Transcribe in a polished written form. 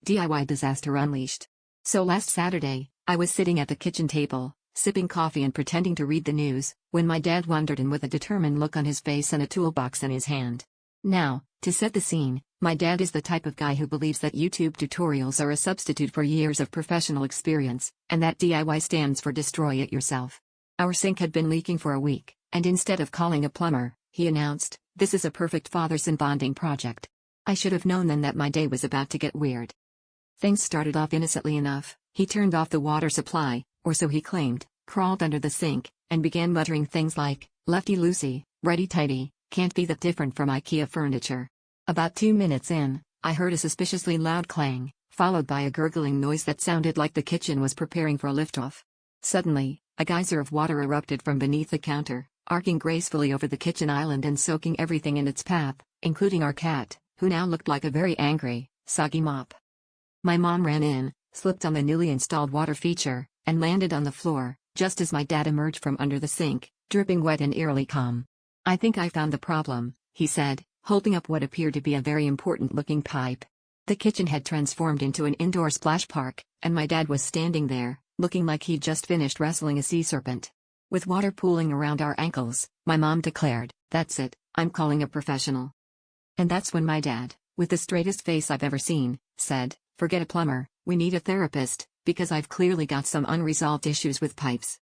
DIY disaster unleashed. So last Saturday, I was sitting at the kitchen table, sipping coffee and pretending to read the news, when my dad wandered in with a determined look on his face and a toolbox in his hand. Now, to set the scene, my dad is the type of guy who believes that YouTube tutorials are a substitute for years of professional experience, and that DIY stands for destroy it yourself. Our sink had been leaking for a week, and instead of calling a plumber, he announced, "This is a perfect father-son bonding project." I should have known then that my day was about to get weird. Things started off innocently enough. He turned off the water supply, or so he claimed, crawled under the sink, and began muttering things like, "Lefty-loosey, righty-tighty, can't be that different from IKEA furniture." About 2 minutes in, I heard a suspiciously loud clang, followed by a gurgling noise that sounded like the kitchen was preparing for a liftoff. Suddenly, a geyser of water erupted from beneath the counter, arcing gracefully over the kitchen island and soaking everything in its path, including our cat, who now looked like a very angry, soggy mop. My mom ran in, slipped on the newly installed water feature, and landed on the floor, just as my dad emerged from under the sink, dripping wet and eerily calm. "I think I found the problem," he said, holding up what appeared to be a very important-looking pipe. The kitchen had transformed into an indoor splash park, and my dad was standing there, looking like he'd just finished wrestling a sea serpent. With water pooling around our ankles, my mom declared, "That's it, I'm calling a professional." And that's when my dad, with the straightest face I've ever seen, said, "Forget a plumber, we need a therapist, because I've clearly got some unresolved issues with pipes."